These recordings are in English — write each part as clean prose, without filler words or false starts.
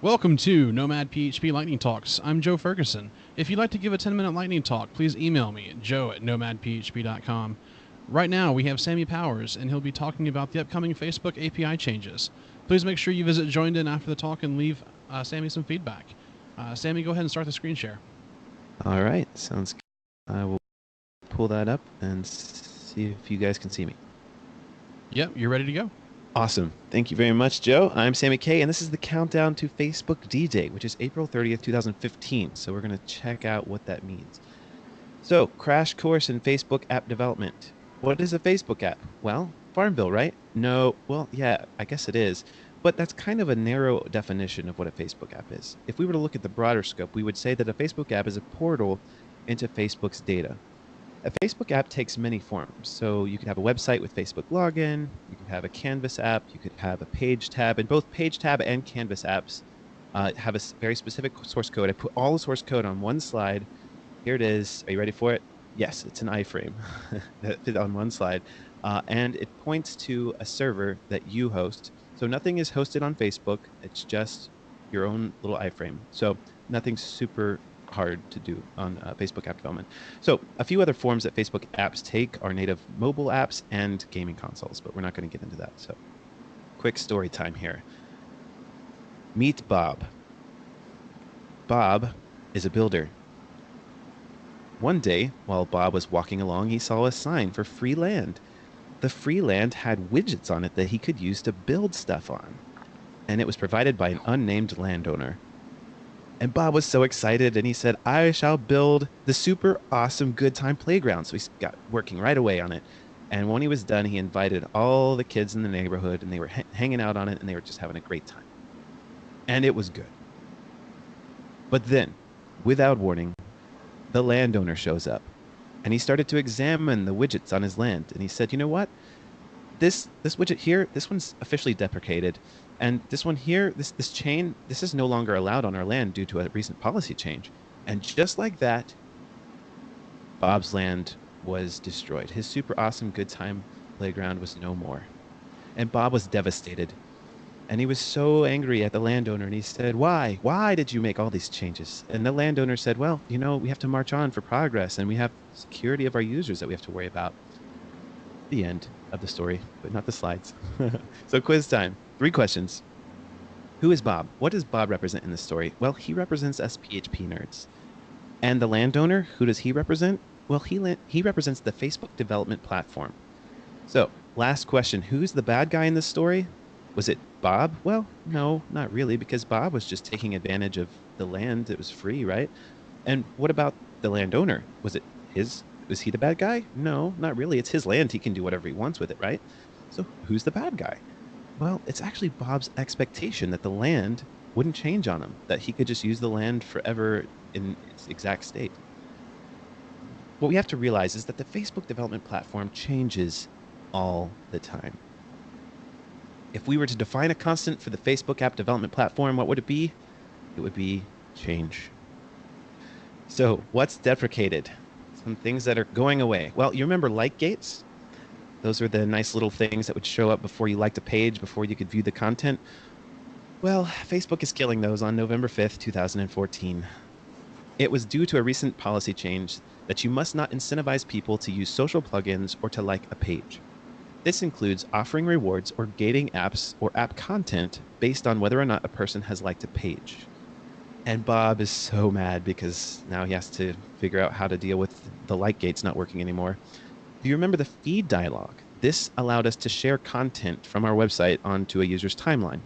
Welcome to Nomad PHP Lightning Talks. I'm Joe Ferguson. If you'd like to give a 10-minute lightning talk, please email me at joe@nomadphp.com. Right now, we have Sammy Powers, and he'll be talking about the upcoming Facebook API changes. Please make sure you visit Joined In after the talk and leave Sammy some feedback. Sammy, go ahead and start the screen share. All right, sounds good. I will pull that up and see if you guys can see me. Yep, you're ready to go. Awesome. Thank you very much, Joe. I'm Sammy K, and this is the countdown to Facebook D-Day, which is April 30th, 2015. So we're going to check out what that means. So, crash course in Facebook app development. What is a Facebook app? Well, Farmville, right? No, well, yeah, I guess it is. But that's kind of a narrow definition of what a Facebook app is. If we were to look at the broader scope, we would say that a Facebook app is a portal into Facebook's data. A Facebook app takes many forms. So you could have a website with Facebook login, you could have a Canvas app, you could have a page tab, and both page tab and Canvas apps have a very specific source code. I put all the source code on one slide. Here it is. Are you ready for it? Yes, it's an iframe that fit on one slide. And it points to a server that you host. So nothing is hosted on Facebook. It's just your own little iframe. So nothing super hard to do on Facebook app development. So a few other forms that Facebook apps take are native mobile apps and gaming consoles, but we're not going to get into that. So quick story time here. Meet Bob. Bob is a builder. One day, while Bob was walking along, he saw a sign for free land. The free land had widgets on it that he could use to build stuff on, and it was provided by an unnamed landowner. And Bob was so excited, and he said, I shall build the super awesome good time playground. So he got working right away on it. And when he was done, he invited all the kids in the neighborhood, and they were hanging out on it, and they were just having a great time. And it was good. But then, without warning, the landowner shows up, and he started to examine the widgets on his land. And he said, you know what? This widget here, this one's officially deprecated. And this one here, this chain, this is no longer allowed on our land due to a recent policy change. And just like that, Bob's land was destroyed. His super awesome good time playground was no more. And Bob was devastated. And he was so angry at the landowner, and he said, why? Why did you make all these changes? And the landowner said, well, you know, we have to march on for progress, and we have security of our users that we have to worry about. The end of the story, but not the slides. So quiz time. 3 questions. Who is Bob? What does Bob represent in this story? Well, he represents us PHP nerds. And the landowner, who does he represent? Well, he represents the Facebook development platform. So, last question. Who's the bad guy in this story? Was it Bob? Well, no, not really, because Bob was just taking advantage of the land. It was free, right? And what about the landowner? Was he the bad guy? No, not really. It's his land. He can do whatever he wants with it, right? So who's the bad guy? Well, it's actually Bob's expectation that the land wouldn't change on him, that he could just use the land forever in its exact state. What we have to realize is that the Facebook development platform changes all the time. If we were to define a constant for the Facebook app development platform, what would it be? It would be change. So what's deprecated? Some things that are going away. Well, you remember like gates? Those are the nice little things that would show up before you liked a page, before you could view the content. Well, Facebook is killing those on November 5th, 2014. It was due to a recent policy change that you must not incentivize people to use social plugins or to like a page. This includes offering rewards or gating apps or app content based on whether or not a person has liked a page. And Bob is so mad because now he has to figure out how to deal with the like gates not working anymore. Do you remember the feed dialog? This allowed us to share content from our website onto a user's timeline.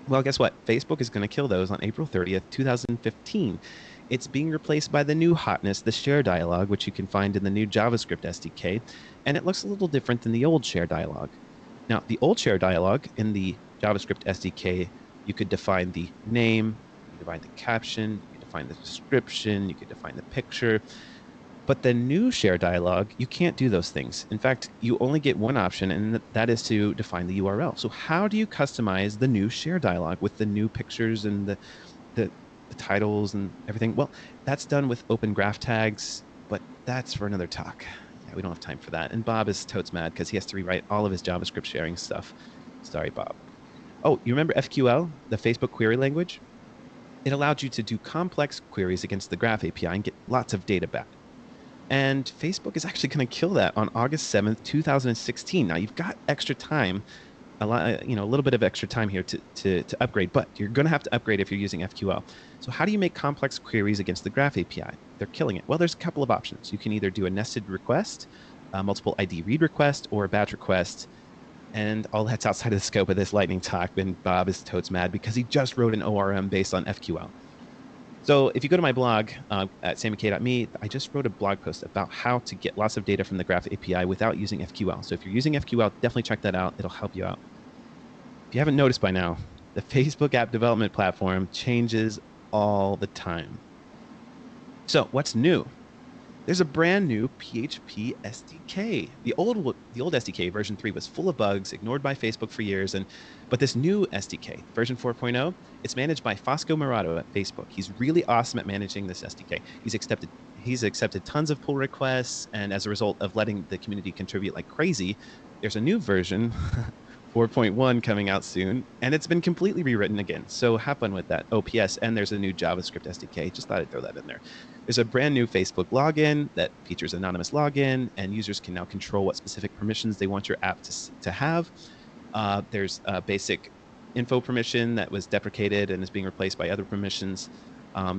Well, guess what? Facebook is going to kill those on April 30th, 2015. It's being replaced by the new hotness, the share dialog, which you can find in the new JavaScript SDK, and it looks a little different than the old share dialog. Now, the old share dialog in the JavaScript SDK, you could define the name, you could define the caption, you could define the description, you could define the picture. But the new share dialog, you can't do those things. In fact, you only get one option, and that is to define the URL. So how do you customize the new share dialog with the new pictures and the titles and everything? Well, that's done with open graph tags, but that's for another talk. Yeah, we don't have time for that. And Bob is totes mad because he has to rewrite all of his JavaScript sharing stuff. Sorry, Bob. Oh, you remember FQL, the Facebook query language? It allowed you to do complex queries against the Graph API and get lots of data back. And Facebook is actually going to kill that on August 7th, 2016. Now, you've got extra time, a little bit of extra time here to upgrade, but you're going to have to upgrade if you're using FQL. So how do you make complex queries against the Graph API? They're killing it. Well, there's a couple of options. You can either do a nested request, a multiple ID read request, or a batch request. And all that's outside of the scope of this lightning talk. And Bob is totes mad because he just wrote an ORM based on FQL. So if you go to my blog at sammyk.me, I just wrote a blog post about how to get lots of data from the Graph API without using FQL. So if you're using FQL, definitely check that out. It'll help you out. If you haven't noticed by now, the Facebook app development platform changes all the time. So what's new? There's a brand new PHP SDK. The old SDK, version 3, was full of bugs, ignored by Facebook for years. But this new SDK, version 4.0, it's managed by Fosco Murado at Facebook. He's really awesome at managing this SDK. He's accepted tons of pull requests, and as a result of letting the community contribute like crazy, there's a new version, 4.1, coming out soon, and it's been completely rewritten again. So have fun with that. Oh, PS, and there's a new JavaScript SDK. Just thought I'd throw that in there. There's a brand new Facebook login that features anonymous login, and users can now control what specific permissions they want your app to have. There's a basic info permission that was deprecated and is being replaced by other permissions.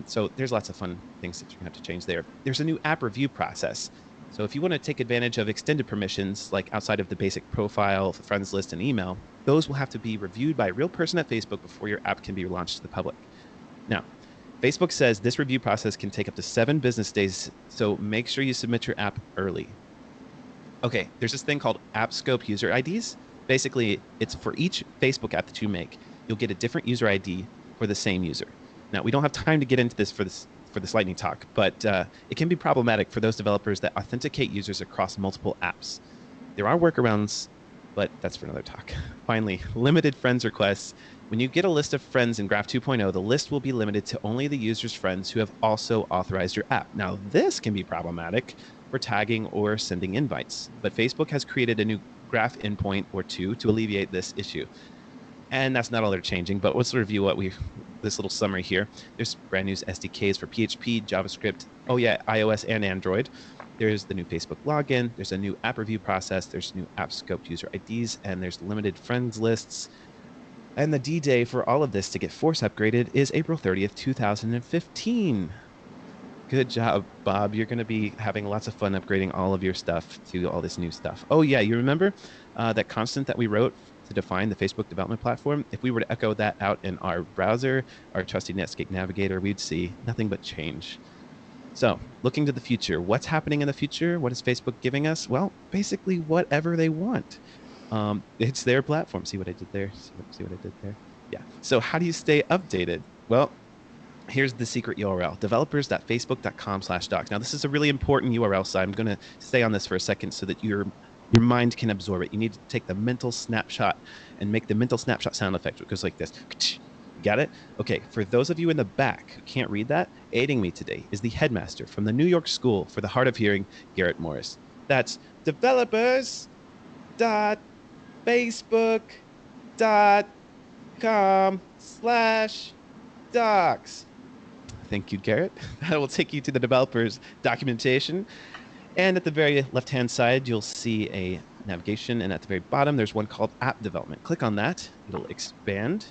So there's lots of fun things that you're going to have to change there. There's a new app review process. So if you want to take advantage of extended permissions, like outside of the basic profile, the friends list, and email, those will have to be reviewed by a real person at Facebook before your app can be launched to the public. Now, Facebook says this review process can take up to 7 business days, so make sure you submit your app early. Okay, there's this thing called App Scope user IDs. Basically, it's for each Facebook app that you make, you'll get a different user ID for the same user. Now, we don't have time to get into this for this lightning talk, but it can be problematic for those developers that authenticate users across multiple apps. There are workarounds, but that's for another talk. Finally, limited friends requests. When you get a list of friends in Graph 2.0, the list will be limited to only the user's friends who have also authorized your app. Now, this can be problematic for tagging or sending invites, but Facebook has created a new Graph endpoint or 2 to alleviate this issue. And that's not all they're changing, but let's review this little summary here. There's brand new SDKs for PHP, JavaScript, iOS and Android. There's the new Facebook login. There's a new app review process. There's new app scoped user IDs, and there's limited friends lists. And the D-Day for all of this to get force upgraded is April 30th, 2015. Good job, Bob. You're going to be having lots of fun upgrading all of your stuff to all this new stuff. Oh, yeah, you remember that constant that we wrote to define the Facebook development platform? If we were to echo that out in our browser, our trusty Netscape Navigator, we'd see nothing but change. So, looking to the future, what's happening in the future? What is Facebook giving us? Well, basically whatever they want. It's their platform. See what I did there? See what I did there? Yeah. So how do you stay updated? Well, here's the secret URL, developers.facebook.com/docs. Now, this is a really important URL, so I'm going to stay on this for a second so that your mind can absorb it. You need to take the mental snapshot and make the mental snapshot sound effect. It goes like this. Got it? Okay, for those of you in the back who can't read that, aiding me today is the headmaster from the New York School for the Hard of Hearing, Garrett Morris. That's developers.facebook.com/docs. Thank you, Garrett. That will take you to the developers documentation. And at the very left-hand side, you'll see a navigation. And at the very bottom, there's one called App Development. Click on that. It'll expand.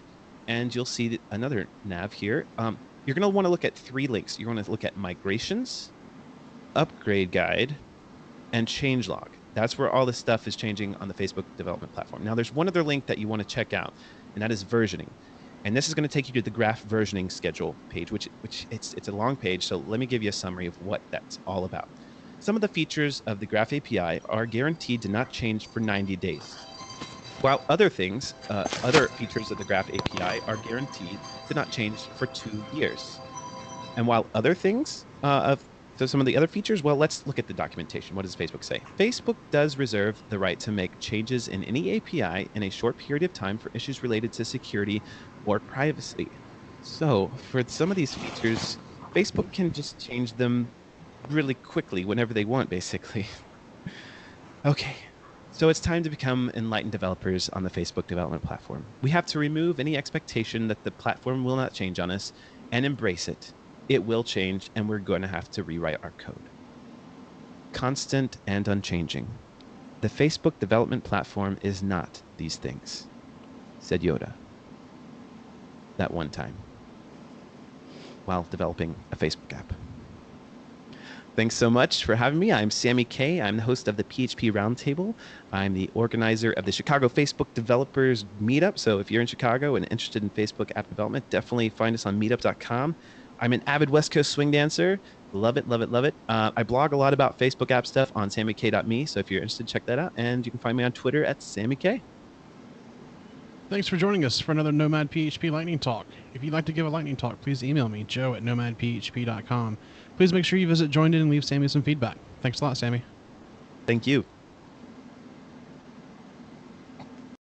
And you'll see another nav here. You're going to want to look at 3 links. You're going to look at Migrations, Upgrade Guide, and Changelog. That's where all this stuff is changing on the Facebook development platform. Now, there's one other link that you want to check out, and that is versioning. And this is going to take you to the Graph versioning schedule page, which it's a long page. So let me give you a summary of what that's all about. Some of the features of the Graph API are guaranteed to not change for 90 days. While other things, other features of the Graph API are guaranteed to not change for 2 years. And while other things, so some of the other features, well, let's look at the documentation. What does Facebook say? Facebook does reserve the right to make changes in any API in a short period of time for issues related to security or privacy. So for some of these features, Facebook can just change them really quickly whenever they want, basically. Okay. So it's time to become enlightened developers on the Facebook development platform. We have to remove any expectation that the platform will not change on us and embrace it. It will change, and we're going to have to rewrite our code. Constant and unchanging. The Facebook development platform is not these things, said Yoda that one time while developing a Facebook app. Thanks so much for having me. I'm Sammy K. I'm the host of the PHP Roundtable. I'm the organizer of the Chicago Facebook Developers Meetup. So if you're in Chicago and interested in Facebook app development, definitely find us on meetup.com. I'm an avid West Coast swing dancer. Love it, love it, love it. I blog a lot about Facebook app stuff on sammyk.me. So if you're interested, check that out. And you can find me on Twitter at sammyk. Thanks for joining us for another Nomad PHP Lightning Talk. If you'd like to give a Lightning Talk, please email me, joe@nomadphp.com. Please make sure you visit Joined In and leave Sammy some feedback. Thanks a lot, Sammy. Thank you.